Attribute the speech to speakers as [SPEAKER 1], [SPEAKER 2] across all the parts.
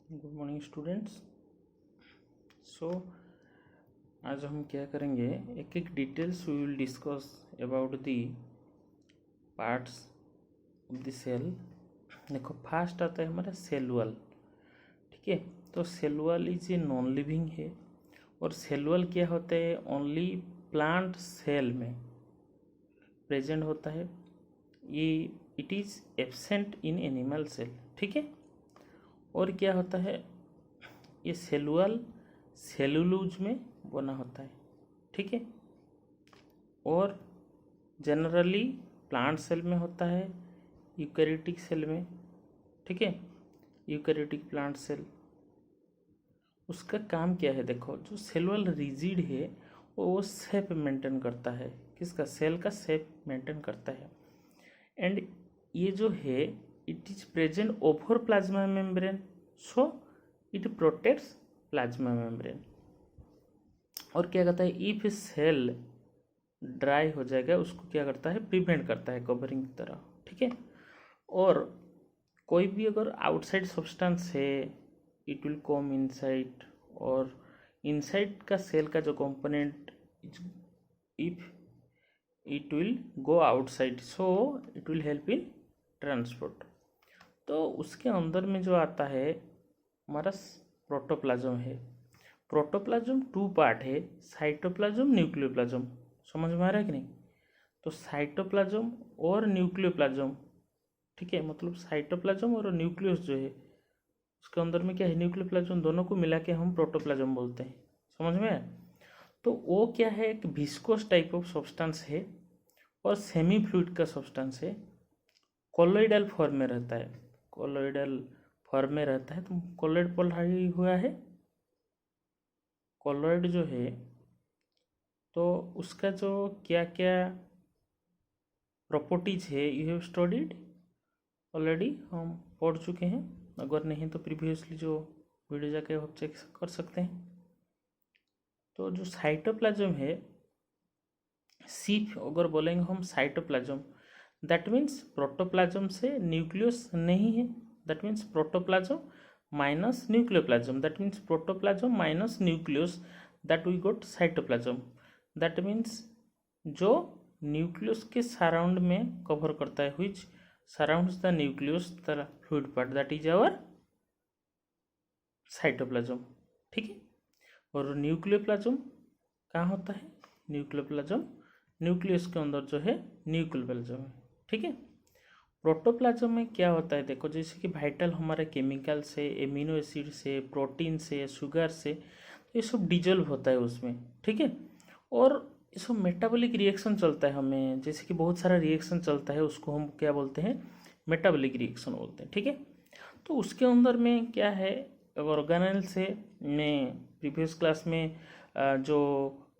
[SPEAKER 1] Good morning students. सो आज हम क्या करेंगे, एक एक details we will discuss about the parts of the cell. देखो फर्स्ट आता है हमारा सेल वॉल। ठीक है, तो cell wall is a non living है और सेल वॉल क्या होता है, ओनली प्लांट सेल में प्रेजेंट होता है। ये it is absent in animal cell. ठीक है, और क्या होता है, ये सेल वॉल सेलुलोज में बना होता है। ठीक है, और जनरली प्लांट सेल में होता है, यूकैरियोटिक सेल में। ठीक है, यूकैरियोटिक प्लांट सेल, उसका काम क्या है, देखो जो सेल वॉल रिजिड है वो शेप मेंटेन करता है, किसका, सेल का शेप मेंटेन करता है। एंड ये जो है it is present over plasma membrane, so it protects plasma membrane. और क्या कहता है, इफ सेल ड्राई हो जाएगा उसको क्या करता है, प्रिवेंट करता है कवरिंग की तरह। ठीक है, और कोई भी अगर आउटसाइड सब्सटेंस है इट विल कम इनसाइड, और इनसाइड का सेल का जो component if it will go outside, so it will help in transport. तो उसके अंदर में जो आता है हमारा प्रोटोप्लाज्म है। प्रोटोप्लाज्म टू पार्ट है, साइटोप्लाज्म न्यूक्लियोप्लाज्म। समझ में आ रहा है कि नहीं? तो साइटोप्लाज्म और न्यूक्लियोप्लाज्म, ठीक है, मतलब साइटोप्लाज्म और न्यूक्लियस जो है उसके अंदर में क्या है, न्यूक्लियोप्लाज्म, दोनों को मिला के हम प्रोटोप्लाज्म बोलते हैं। समझ में आया? तो वो क्या है, एक विस्कोस टाइप ऑफ सब्सटेंस है और सेमी फ्लूइड का सब्सटेंस है, कोलोइडल फॉर्म में रहता है। कोलोइडल फॉर्म में रहता है, तो कोलोइड पढ़ा हुआ है। कोलोइड जो है तो उसका जो क्या क्या प्रॉपर्टीज है यू हैव स्टडीड ऑलरेडी, हम पढ़ चुके हैं। अगर नहीं तो प्रीवियसली जो वीडियो जाके आप चेक कर सकते हैं। तो जो साइटोप्लाज्म है, सिर्फ अगर बोलेंगे हम साइटोप्लाज्म, दैट मीन्स प्रोटोप्लाज्म से न्यूक्लियस नहीं है, that means protoplasm minus nucleoplasm, that means protoplasm minus nucleus, that we got cytoplasm. That means जो न्यूक्लियस के सराउंड में कवर करता है, which surrounds the nucleus the fluid part, that is our cytoplasm. ठीक है, और न्यूक्लियोप्लाज्म कहाँ होता है, न्यूक्लियोप्लाज्म न्यूक्लियस के अंदर जो है न्यूक्लियोप्लाज्म है। ठीक है, प्रोटोप्लाज्म में क्या होता है, देखो जैसे कि वाइटल हमारे केमिकल से, एमिनो एसिड से, प्रोटीन से, शुगर से, ये सब डिजोल्व होता है उसमें। ठीक है, और ये सब मेटाबॉलिक रिएक्शन चलता है, हमें जैसे कि बहुत सारा रिएक्शन चलता है, उसको हम क्या बोलते हैं, मेटाबॉलिक रिएक्शन बोलते हैं। ठीक है, तो उसके अंदर में क्या है, ऑर्गेनेल से मैं प्रीवियस क्लास में जो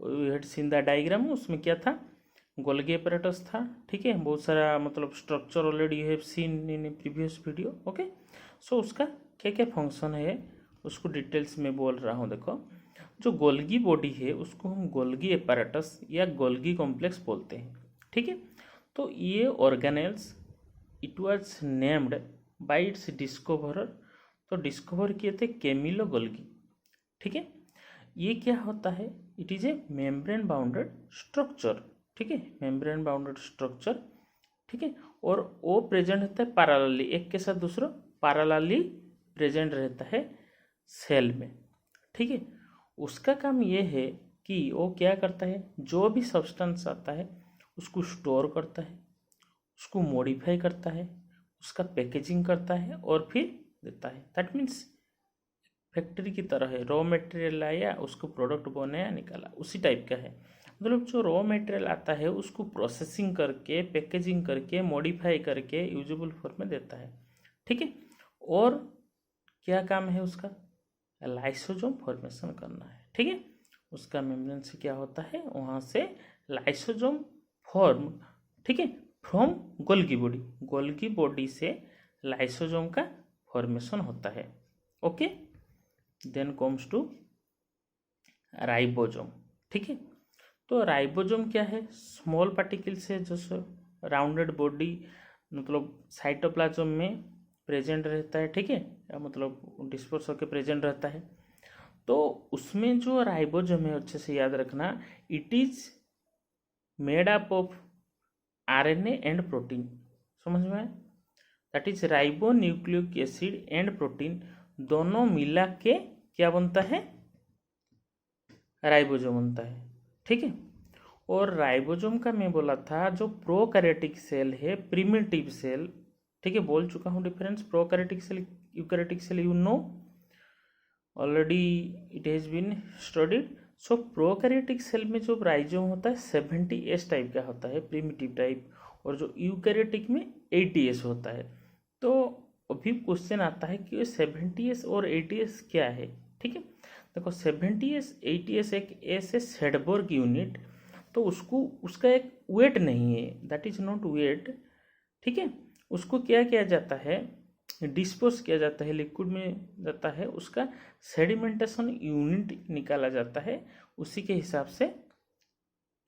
[SPEAKER 1] हेड सीन द डायग्राम उसमें क्या था, गोल्गी एपरेटस था। ठीक है, बहुत सारा मतलब structure already you have seen in previous video. Okay, so उसका क्या क्या फंक्शन है उसको डिटेल्स में बोल रहा हूँ। देखो जो गोल्गी बॉडी है उसको हम गोल्गी एपरेटस या गोल्गी कॉम्प्लेक्स बोलते हैं। ठीक है, तो ये organelles it was named by it's discoverer, तो डिस्कवर किए थे कैमिलो गोल्गी। ठीक है, ये क्या होता है, it is A membrane bounded structure. ठीक है, मेम्ब्रेन बाउंडेड स्ट्रक्चर। ठीक है, और वो प्रेजेंट होता है पैरेलली, एक के साथ दूसरा पैरेलली प्रेजेंट रहता है सेल में। ठीक है, उसका काम ये है कि वो क्या करता है, जो भी सब्सटेंस आता है उसको स्टोर करता है, उसको मॉडिफाई करता है, उसका पैकेजिंग करता है और फिर देता है। दैट मीन्स फैक्ट्री की तरह है, रॉ मटेरियल लाया उसको प्रोडक्ट बनाया निकाला, उसी टाइप का है। मतलब जो रॉ मटेरियल आता है उसको प्रोसेसिंग करके, पैकेजिंग करके, मॉडिफाई करके यूजेबल फॉर्म में देता है। ठीक है, और क्या काम है उसका, लाइसोसोम फॉर्मेशन करना है। ठीक है, उसका मेम्ब्रेन से क्या होता है, वहाँ से लाइसोसोम फॉर्म। ठीक है, from Golgi body, Golgi body से लाइसोसोम का फॉर्मेशन होता है। Okay, then comes to ribosome. ठीक है, तो राइबोसोम क्या है, स्मॉल पार्टिकल से जो राउंडेड बॉडी, मतलब साइटोप्लाज्म में प्रेजेंट रहता है, ठीक है, या मतलब डिस्पर्स होकर प्रेजेंट रहता है। तो उसमें जो राइबोसोम है, अच्छे से याद रखना, it is made up of RNA and protein. समझ में आया? That is ribo nucleic acid and protein, दोनों मिला के क्या बनता है? राइबोसोम बनता है, ठीक है। और राइबोसोम का मैं बोला था जो प्रोकैरियोटिक सेल है, प्रिमिटिव सेल, ठीक है, बोल चुका हूँ difference prokaryotic cell eukaryotic cell, you know already, it has been studied. So prokaryotic cell में जो राइबोसोम होता है 70S टाइप का होता है, प्रिमिटिव टाइप, और जो यूकैरियोटिक में 80S होता है। तो अभी क्वेश्चन आता है कि 70S और 80S क्या है, ठीक है। देखो 70S 80S एक ऐसे सेडबर्ग यूनिट, तो उसको उसका एक वेट नहीं है, दैट इज नॉट वेट, ठीक है। उसको क्या किया जाता है? डिस्पोज किया जाता है, लिक्विड में जाता है, उसका सेडिमेंटेशन यूनिट निकाला जाता है, उसी के हिसाब से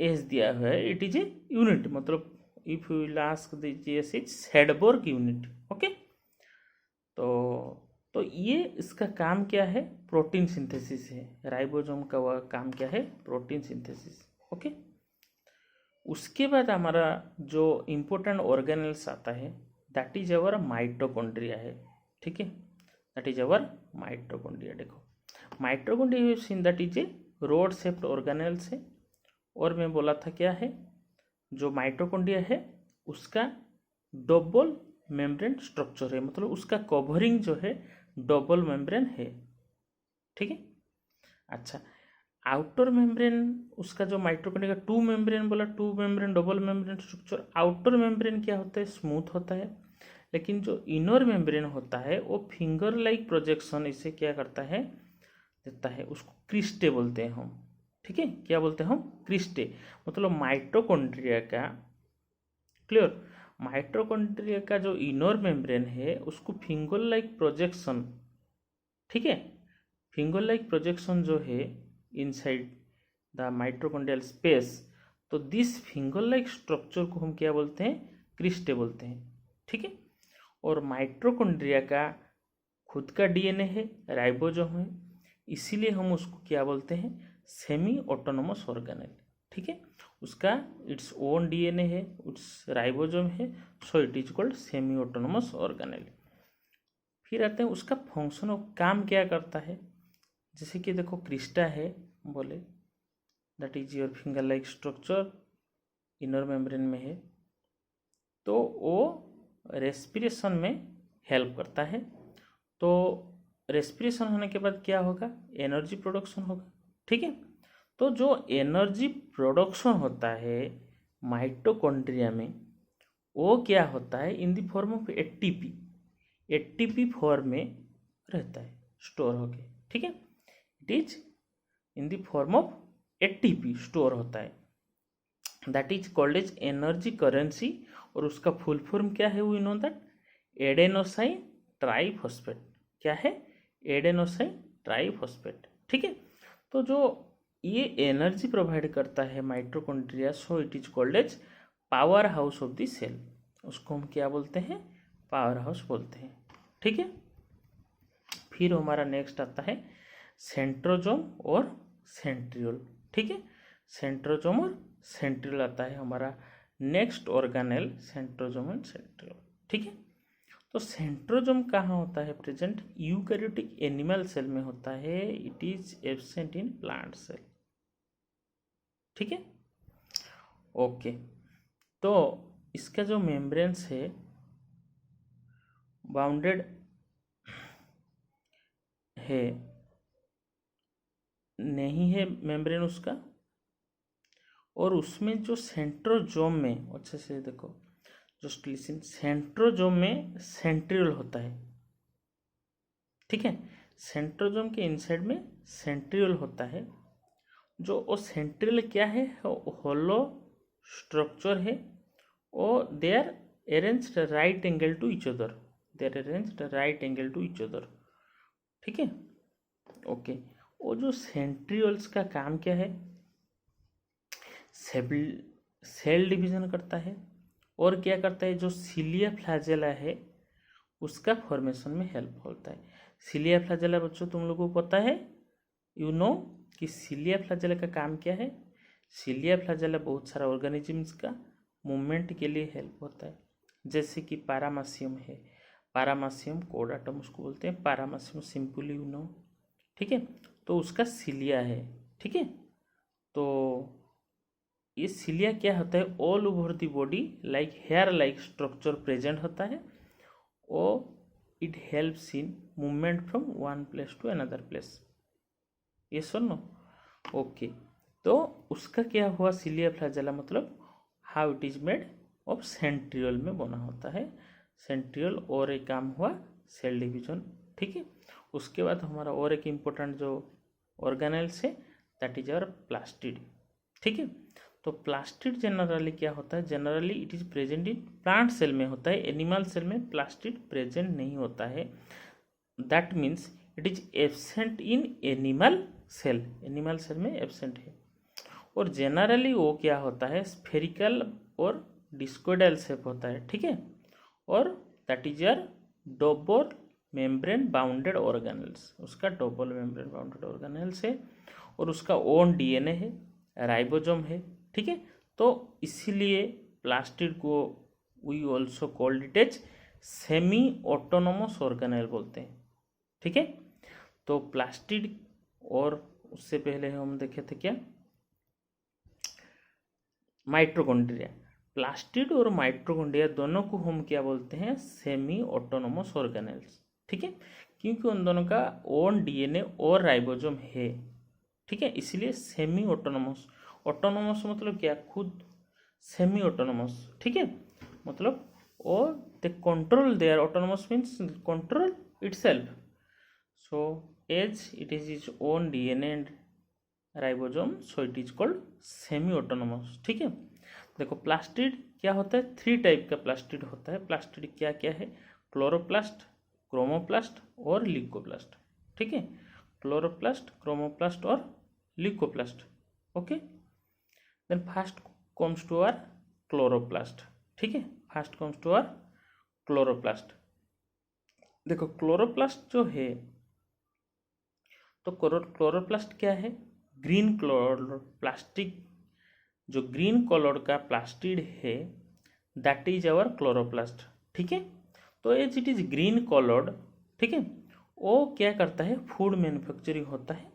[SPEAKER 1] एस दिया हुआ है, इट इज ए यूनिट, मतलब if you will ask this is Svedberg unit, okay. तो ये इसका काम क्या है? प्रोटीन सिंथेसिस है। राइबोसोम का वह काम क्या है? Protein synthesis, okay. उसके बाद हमारा जो इम्पोर्टेंट ऑर्गेनेल्स आता है, दैट इज अवर माइटोकॉन्ड्रिया है, ठीक है, दैट इज अवर माइटोकॉन्ड्रिया। देखो mitochondria seen that is a road shaped organelles है। और मैं बोला था क्या है, जो माइटोकॉन्ड्रिया है उसका डबल मेम्ब्रेन स्ट्रक्चर है, मतलब उसका कवरिंग जो है डबल मेम्ब्रेन है, ठीक है। अच्छा, आउटर मेम्ब्रेन उसका जो माइटोकॉन्ड्रिया का टू मेम्ब्रेन बोला, two membrane double membrane structure, outer membrane क्या होता है? स्मूथ होता है। लेकिन जो इनर मेम्ब्रेन होता है वो फिंगर लाइक प्रोजेक्शन इसे क्या करता है? देता है, उसको क्रिस्टे बोलते हैं हम, ठीक है। क्या बोलते हैं हम? क्रिस्टे। मतलब माइटोकॉन्ड्रिया का, क्लियर, माइटोकॉन्ड्रिया का जो इनर मेम्ब्रेन है उसको फिंगर लाइक प्रोजेक्शन, ठीक है, फिंगर लाइक प्रोजेक्शन जो है इनसाइड द माइटोकॉन्ड्रियल स्पेस, तो दिस फिंगर लाइक स्ट्रक्चर को हम क्या बोलते हैं? क्रिस्टे बोलते हैं, ठीक है। और माइटोकॉन्ड्रिया का खुद का डीएनए है, राइबोसोम है, इसीलिए हम उसको क्या बोलते हैं? सेमी ऑटोनोमस ऑर्गेनेल, ठीक है। उसका इट्स ओन डीएनए है, इट्स राइबोसोम है, सो it is called semi autonomous organelle. फिर आते हैं उसका फंक्शन और काम क्या करता है। जैसे कि देखो क्रिस्टा है बोले, that is your finger like structure, inner membrane में है, तो वो रेस्पिरेशन में हेल्प करता है। तो रेस्पिरेशन होने के बाद क्या होगा? एनर्जी प्रोडक्शन होगा, ठीक है। तो जो एनर्जी प्रोडक्शन होता है माइटोकॉन्ड्रिया में, वो क्या होता है? In the form of ATP, ATP form में रहता है स्टोर होके, ठीक है। It is in the form of ATP store होता है, that is called as energy currency. और उसका फुल फॉर्म क्या है? We know that adenosine triphosphate. क्या है? एडेनोसाइन ट्राइफॉस्फेट, ठीक है। तो जो ये एनर्जी प्रोवाइड करता है mitochondria, so it is called as power house of the cell, उसको हम क्या बोलते हैं? पावर हाउस बोलते हैं, ठीक है। फिर हमारा नेक्स्ट आता है सेंट्रोजोम और सेंट्रियोल, ठीक है। सेंट्रोजोम और सेंट्रियोल आता है हमारा next organelle, centrosome and centriole, ठीक है। तो सेंट्रोजोम कहाँ होता है प्रेजेंट? यूकैरियोटिक एनिमल सेल में होता है, it is absent in plant cell, ठीक है, ओके। तो इसका जो मेम्ब्रेन्स है बाउंडेड है, नहीं है मेम्ब्रेन उसका, और उसमें जो सेंट्रोजोम में, अच्छे से देखो, जस्ट लिसन, सेंट्रोजोम में सेंट्रियोल होता है, ठीक है। सेंट्रोजोम के इनसाइड में सेंट्रियोल होता है। जो वो सेंट्रियल क्या है? होलो स्ट्रक्चर है, और they are arranged right angle to each other, they are arranged right angle to each other, ठीक है, ओके। वो जो सेंट्रियोल्स का काम क्या है? सेल डिवीजन करता है, और क्या करता है? जो सिलिया फ्लैजेला है उसका फॉर्मेशन में हेल्प होता है। सिलिया फ्लैजेला बच्चों तुम लोगों को पता है, यू नो कि सिलिया फ्लैजेला का काम क्या है। सिलिया फ्लैजेला बहुत सारा ऑर्गेनिजम्स का मूवमेंट के लिए हेल्प होता है। जैसे कि पैरामासियम है, पैरामासियम कोडाटम उसको बोलते हैं, पैरामासियम सिंपली यू नो, ठीक है। तो उसका सिलिया है, ठीक है। तो ये सिलिया क्या होता है, all over the body like hair like structure present होता है और it helps in movement from one place to another place. ये सुनो ओके। तो उसका क्या हुआ, सिलिया फ्लैजेला मतलब how it is made of centriole में बना होता है। सेंट्रियोल और एक काम हुआ सेल डिवीजन, ठीक है। उसके बाद हमारा और एक इम्पोर्टेंट जो ऑर्गेनेल्स है दैट इज आवर प्लास्टिड, ठीक है। तो प्लास्टिड जनरली क्या होता है, generally it is present in plant cell में होता है, एनिमल सेल में प्लास्टिड प्रेजेंट नहीं होता है। That means it is absent in animal cell, animal cell में एब्सेंट है। और जनरली वो क्या होता है, स्फेरिकल और डिस्कोइडल शेप होता है, ठीक है। और that is our double membrane bounded organelles, उसका डबल मेम्ब्रेन बाउंडेड ऑर्गेनेल्स है और उसका ओन डीएनए है, राइबोसोम है, ठीक है। तो इसीलिए प्लास्टिड को we also called it as semi autonomous organelle बोलते हैं, ठीक है। तो प्लास्टिड और उससे पहले हम देखे थे क्या, माइटोकॉन्ड्रिया। प्लास्टिड और माइटोकॉन्ड्रिया दोनों को हम क्या बोलते हैं, सेमी ऑटोनोमस ऑर्गेनेल्स, ठीक है। क्योंकि उन दोनों का ओन डीएनए और राइबोसोम है, ठीक है। इसलिए सेमी ऑटोनोमस, ऑटोनोमस मतलब क्या, खुद, सेमी ऑटोनोमस, ठीक है। मतलब oh they control their, autonomous means control itself. So as it is is own DNA and ribosome so it is called semi autonomous, ठीक है। देखो प्लास्टिड क्या होता है, 3 टाइप का प्लास्टिड होता है। प्लास्टिड क्या क्या है, क्लोरोप्लास्ट, क्रोमोप्लास्ट और ल्यूकोप्लास्ट, ठीक है। क्लोरोप्लास्ट, क्रोमोप्लास्ट और leucoplast, okay. Then first comes to our chloroplast, ठीक है। First comes to our chloroplast. देखो क्लोरोप्लास्ट जो है, तो क्लोरोप्लास्ट क्या है, ग्रीन कलर प्लास्टिक, जो ग्रीन कलर का प्लास्टिड है दैट इज आवर क्लोरोप्लास्ट, ठीक है। तो as it is green coloured, ठीक है, वो क्या करता है, फूड मैन्युफैक्चरिंग होता है।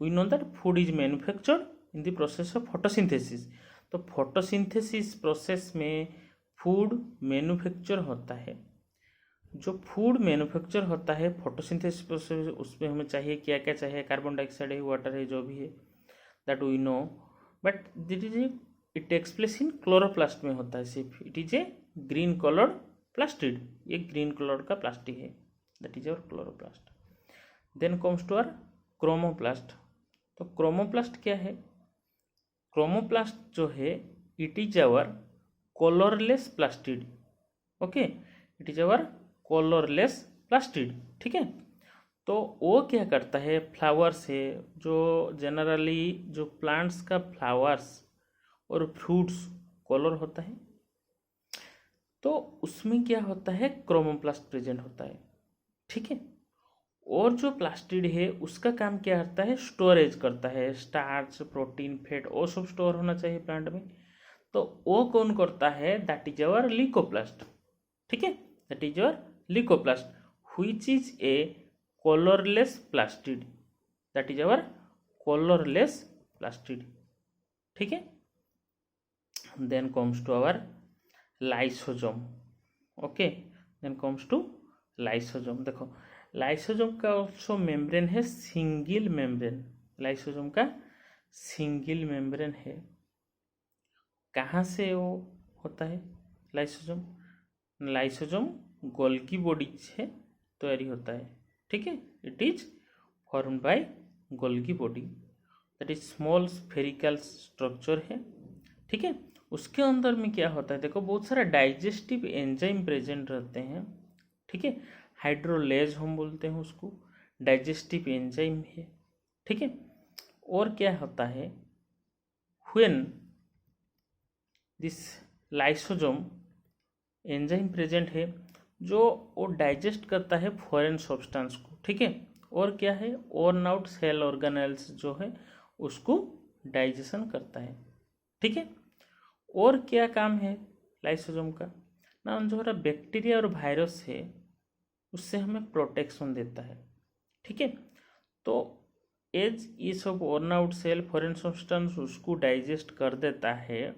[SPEAKER 1] We know that food is manufactured in the process of photosynthesis. तो फोटोसिंथेसिस प्रोसेस में फूड मैन्युफैक्चर होता है। जो फूड मैन्युफैक्चर होता है फोटोसिंथेसिस प्रोसेस, उसमें हमें चाहिए क्या क्या चाहिए, कार्बन डाइऑक्साइड है, वाटर है, जो भी है that we know, but that is it takes place in chloroplast में होता है सिर्फ। It is a green coloured plastid, ये ग्रीन कलर का प्लास्टिक है, that is our chloroplast. Then comes to our chromoplast. तो क्रोमोप्लास्ट क्या है, क्रोमोप्लास्ट जो है it is our colourless plastid, okay. It is our colourless plastid, ठीक है। तो वो क्या करता है, फ्लावर्स है, जो जनरली जो प्लांट्स का फ्लावर्स और फ्रूट्स कलर होता है, तो उसमें क्या होता है, क्रोमोप्लास्ट प्रेजेंट होता है, ठीक है। और जो प्लास्टिड है उसका काम क्या करता है, स्टोरेज करता है, स्टार्च, प्रोटीन, फैट वो सब स्टोर होना चाहिए प्लांट में। तो वो कौन करता है, दैट इज अवर ल्यूकोप्लास्ट, ठीक है। That is our leucoplast which is a colourless plastid, that is our colourless plastid, ठीक है। Then comes to our lysosome, okay. Then comes to lysosome. देखो लाइसोजोम का ऑल्सो मेम्ब्रेन है, single membrane, lysosome का single membrane है। कहाँ से वो होता है लाइसोजोम, लाइसोजोम गोल्गी बॉडी से तैयारी होता है, ठीक है। It is formed by Golgi body, that is small spherical structure है, ठीक है। उसके अंदर में क्या होता है, देखो बहुत सारा डाइजेस्टिव एंजाइम प्रेजेंट रहते हैं, ठीक है। हाइड्रोलेज हम बोलते हैं उसको, डाइजेस्टिव एंजाइम है, ठीक है। और क्या होता है, when this lysosome enzyme present है, जो वो डाइजेस्ट करता है फॉरेन सब्सटेंस को, ठीक है। और क्या है, वर्न आउट सेल ऑर्गेनेल्स जो है उसको डाइजेशन करता है, ठीक है। और क्या काम है लाइसोसोम का ना, जो हमारा बैक्टीरिया और वायरस है उससे हमें प्रोटेक्शन देता है, ठीक है। तो एज ये सब worn out cell foreign substance उसको डाइजेस्ट कर देता है,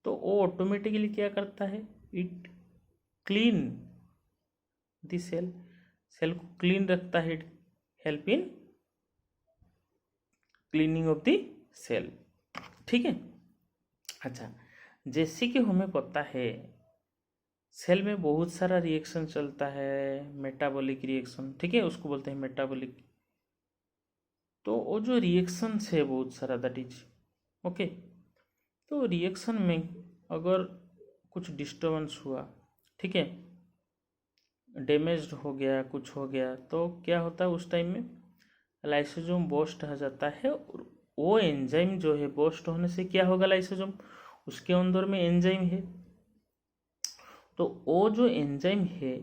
[SPEAKER 1] तो वो ऑटोमेटिकली क्या करता है, it clean the cell, cell को क्लीन रखता है, help in cleaning of the cell, ठीक है। अच्छा, जैसे कि हमें पता है सेल में बहुत सारा रिएक्शन चलता है, मेटाबॉलिक रिएक्शन, ठीक है, उसको बोलते हैं मेटाबॉलिक। तो वो जो रिएक्शन है बहुत सारा, दैट इज ओके। तो रिएक्शन में अगर कुछ डिस्टर्बेंस हुआ, ठीक है, डैमेज्ड हो गया, कुछ हो गया, तो क्या होता है उस टाइम में लाइसोसोम बर्स्ट हो जाता है। और वो एंजाइम जो है बर्स्ट होने से क्या होगा, लाइसोसोम उसके अंदर में एंजाइम है, तो वो जो एंजाइम है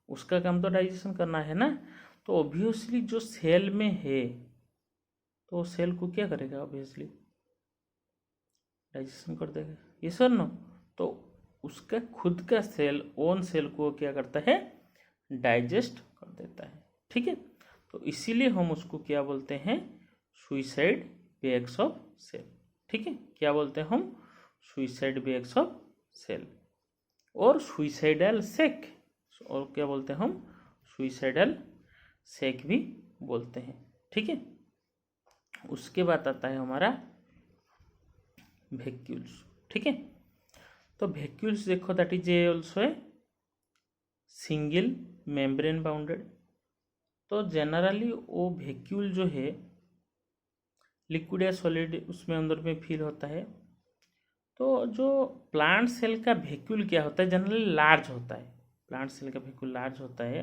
[SPEAKER 1] उसका काम तो डाइजेशन करना है ना। तो ऑब्वियसली जो सेल में है तो सेल को क्या करेगा, ऑब्वियसली डाइजेशन कर देगा, ये सर नो। तो उसका खुद का सेल, ओन सेल को क्या करता है, डाइजेस्ट कर देता है, ठीक है। तो इसीलिए हम उसको क्या बोलते हैं, सुइसाइड बैग्स ऑफ सेल, ठीक है। क्या बोलते हैं हम, सुइसाइड बैग्स ऑफ सेल और सुइसाइडल सेक, और क्या बोलते हैं हम, सुइसाइडल सेक भी बोलते हैं, ठीक है। उसके बाद आता है हमारा वैक्यूल्स, ठीक है। तो वैक्यूल्स देखो, that is also a single membrane bounded. तो जनरली वो वैक्यूल जो है लिक्विड या सॉलिड उसमें अंदर में फील होता है। तो जो प्लांट सेल का वैक्यूल क्या होता है, जनरली लार्ज होता है, प्लांट सेल का वैक्यूल लार्ज होता है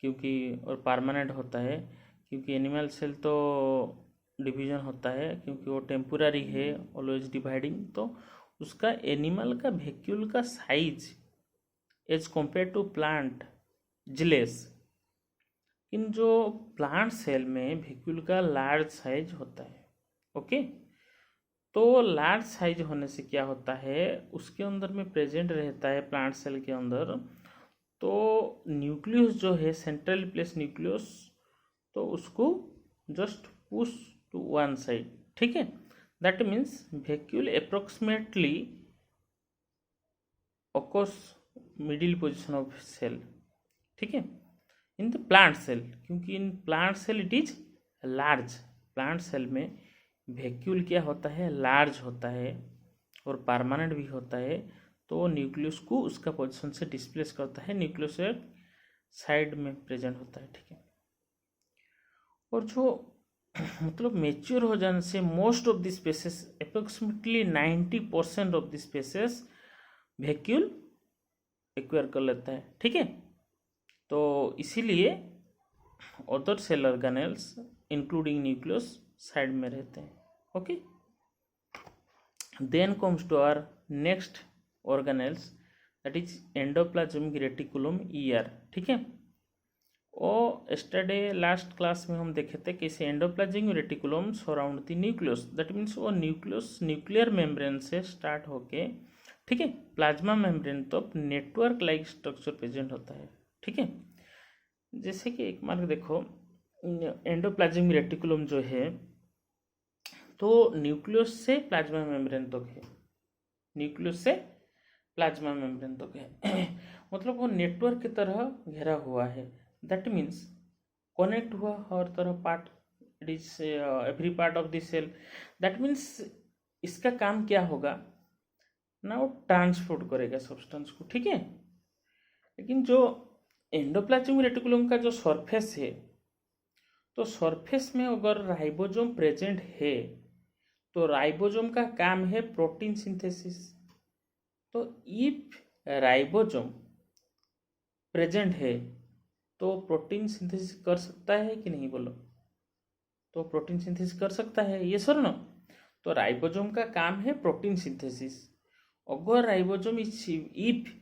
[SPEAKER 1] क्योंकि, और परमानेंट होता है क्योंकि एनिमल सेल तो डिवीजन होता है, क्योंकि वो टेम्पोररी है, ऑलवेज डिवाइडिंग। तो उसका एनिमल का वैक्यूल का size as compare to plant cells, इन जो प्लांट सेल में वैक्यूल का लार्ज साइज होता है, ओके। तो लार्ज साइज होने से क्या होता है, उसके अंदर में प्रेजेंट रहता है प्लांट सेल के अंदर, तो न्यूक्लियस जो है सेंट्रल प्लेस न्यूक्लियस, तो उसको just push to one side, ठीक है। That means vacuole approximately occurs middle position of cell, ठीक है, इन द प्लांट सेल, क्योंकि in plant cell it is large, plant cell में वैक्यूल क्या होता है, लार्ज होता है और परमानेंट भी होता है। तो न्यूक्लियस को उसका पोजीशन से डिस्प्लेस करता है, न्यूक्लियस साइड में प्रेजेंट होता है, ठीक है। और जो मतलब मेच्योर हो जाने से most of the spaces, approximately 90% of the spaces vacuole acquire कर लेता है, ठीक है। तो इसीलिए other cell organelles including nucleus side में रहते हैं, okay. Then comes to our next organelles, that is endoplasmic reticulum ER, ठीक है। और एस्टरडे लास्ट क्लास में हम देखे थे कैसे endoplasmic reticulum surround the nucleus, that means वो न्यूक्लियस न्यूक्लियर मेम्ब्रेन से स्टार्ट होके, ठीक है, प्लाज्मा मेम्ब्रेन तो नेटवर्क लाइक स्ट्रक्चर प्रेजेंट होता है, ठीक है। जैसे कि एक मार्क देखो, एंडोप्लाज्मिक रेटिकुलम जो है तो न्यूक्लियस से प्लाज्मा मेम्ब्रेन तक है, न्यूक्लियस से प्लाज्मा मेम्ब्रेन तक है मतलब वो नेटवर्क की तरह घेरा हुआ है, दैट मीन्स कनेक्ट हुआ हर तरह part, it is every part of the cell. That means इसका काम क्या होगा ना, वो ट्रांसपोर्ट करेगा सब्सटेंस को, ठीक है। लेकिन जो एंडोप्लाज्मिक रेटिकुलम का जो सरफेस है, तो सरफेस में अगर राइबोसोम प्रेजेंट है तो राइबोसोम का काम है प्रोटीन सिंथेसिस। तो इफ राइबोसोम प्रेजेंट है तो प्रोटीन सिंथेसिस कर सकता है कि नहीं, बोलो। तो प्रोटीन सिंथेसिस कर सकता है, ये सर ना। तो राइबोसोम का काम है प्रोटीन सिंथेसिस। अगर ribosome if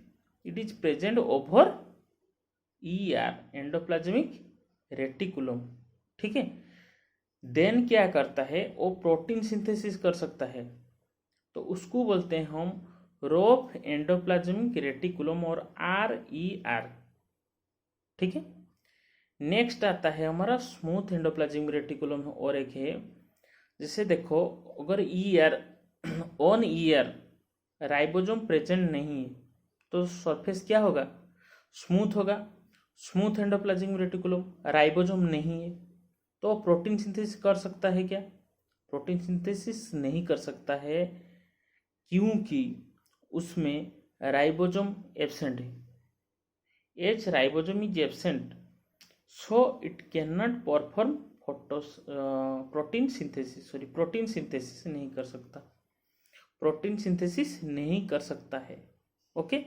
[SPEAKER 1] it is present over ER endoplasmic reticulum, ठीक है। देन क्या करता है, वो प्रोटीन सिंथेसिस कर सकता है, तो उसको बोलते हैं हम रोफ एंडोप्लाज्मिक रेटिकुलम और RER, ठीक है। नेक्स्ट आता है हमारा स्मूथ एंडोप्लाज्मिक रेटिकुलम और एक है, जैसे देखो अगर ER on ER ribosome present नहीं है तो सरफेस क्या होगा, स्मूथ होगा। स्मूथ एंडोप्लाज्मिक रेटिकुलम, राइबोसोम नहीं है तो प्रोटीन सिंथेसिस कर सकता है क्या, प्रोटीन सिंथेसिस नहीं कर सकता है, क्योंकि उसमें राइबोसोम एब्सेंट है। H ribosome is absent, so it can not perform protein synthesis नहीं कर सकता, प्रोटीन सिंथेसिस नहीं कर सकता है। ओके,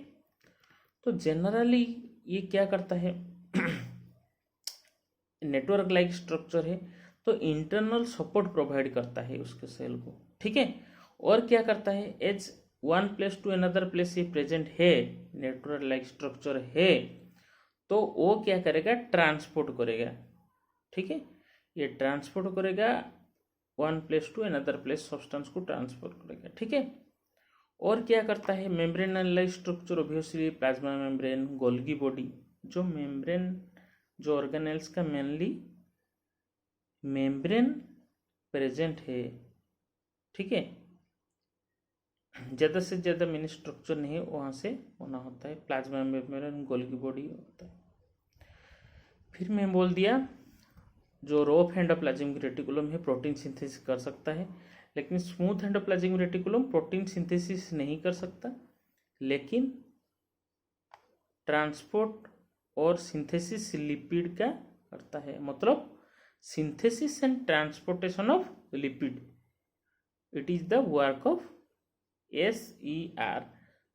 [SPEAKER 1] तो जनरली ये क्या करता है नेटवर्क लाइक स्ट्रक्चर है, तो इंटरनल सपोर्ट प्रोवाइड करता है उसके सेल को, ठीक है। और क्या करता है, as one place to another place ये प्रेजेंट है, नेटवर्क लाइक स्ट्रक्चर है, तो वो क्या करेगा, ट्रांसपोर्ट करेगा, ठीक है। ये ट्रांसपोर्ट करेगा one place to another place, substance को ट्रांसफर करेगा, ठीक है। और क्या करता है, membrane like structure obviously plasma membrane, Golgi body, जो मेम्ब्रेन जो ऑर्गेनेल्स का मेनली मेम्ब्रेन प्रेजेंट है, ठीक है। ज़्यादा से ज़्यादा मिनी स्ट्रक्चर नहीं है वहाँ से होना होता है, प्लाज्मा मेम्ब्रेन, गोल्गी बॉडी होता है। फिर मैं बोल दिया जो रोफ एंडोप्लाज्मिक रेटिकुलम है प्रोटीन सिंथेसिस कर सकता है, लेकिन smooth endoplasmic reticulum protein synthesis नहीं कर सकता, लेकिन ट्रांसपोर्ट और सिंथेसिस लिपिड का करता है, मतलब synthesis and transportation of lipid, it is the work of SER,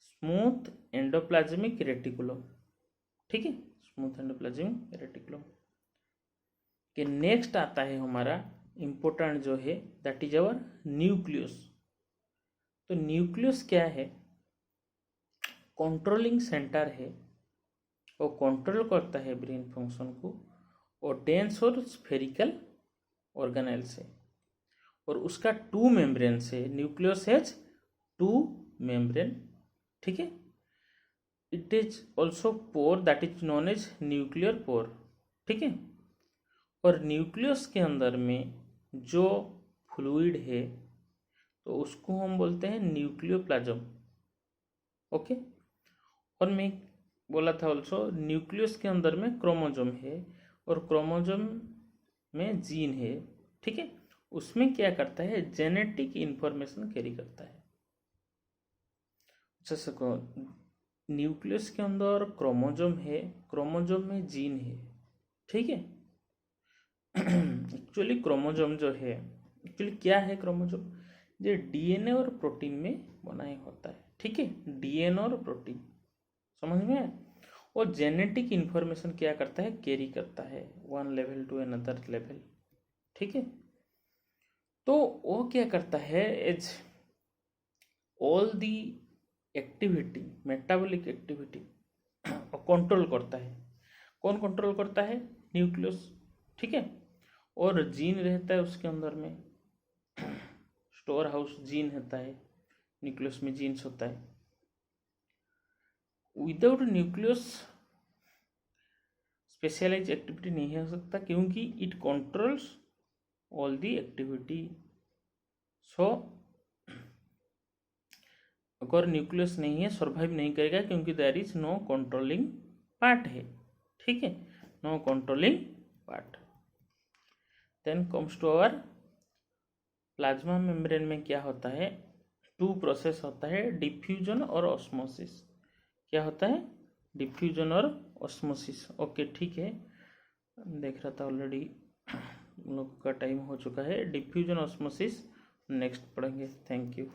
[SPEAKER 1] smooth endoplasmic reticulum, ठीक है, स्मूथ एंडोप्लाज्मिक रेटिकुलम के नेक्स्ट आता है हमारा इम्पोर्टेंट जो है, दैट इज अवर न्यूक्लियस। तो न्यूक्लियस क्या है, कंट्रोलिंग सेंटर है, वो कंट्रोल करता है ब्रेन फंक्शन को, और डेंस और स्फेरिकल ऑर्गेनेल से, और उसका टू मेम्ब्रेन से, न्यूक्लियस हैज टू मेम्ब्रेन, ठीक है। It is also pore, that is known as nuclear pore, ठीक है। और न्यूक्लियस के अंदर में जो फ्लूइड है तो उसको हम बोलते हैं न्यूक्लियोप्लाज्म, ओके। और मैं बोला था ऑल्सो न्यूक्लियस के अंदर में क्रोमोजोम है, और क्रोमोजोम में जीन है, ठीक है। उसमें क्या करता है, जेनेटिक इंफॉर्मेशन कैरी करता है। जैसे न्यूक्लियस के अंदर क्रोमोजोम है, क्रोमोजोम में जीन है, ठीक है। एक्चुअली क्रोमोजोम जो है, एक्चुअली क्या है क्रोमोजोम, जो DNA और प्रोटीन में बनाया होता है, ठीक है, DNA और प्रोटीन, समझ में आया। और जेनेटिक इंफॉर्मेशन क्या करता है, कैरी करता है one level to another level, ठीक है। तो वो क्या करता है, as all the activity, metabolic activity control करता है। कौन कंट्रोल करता है, न्यूक्लियस, ठीक है। और जीन रहता है उसके अंदर में, स्टोर हाउस जीन होता है, न्यूक्लियस में जीन्स होता है। विदाउट न्यूक्लियस स्पेशलाइज एक्टिविटी नहीं हो सकता, क्योंकि it controls all the activity. So अगर न्यूक्लियस नहीं है सर्वाइव नहीं करेगा, क्योंकि there is no controlling part है, ठीक है, no controlling part. Then comes to our plasma membrane में क्या होता है, टू प्रोसेस होता है, डिफ्यूजन और ऑस्मोसिस। क्या होता है, डिफ्यूजन और ऑस्मोसिस, ओके, ठीक है। देख रहा था ऑलरेडी, हम लोग का टाइम हो चुका है। डिफ्यूजन ऑस्मोसिस नेक्स्ट पढ़ेंगे। Thank you.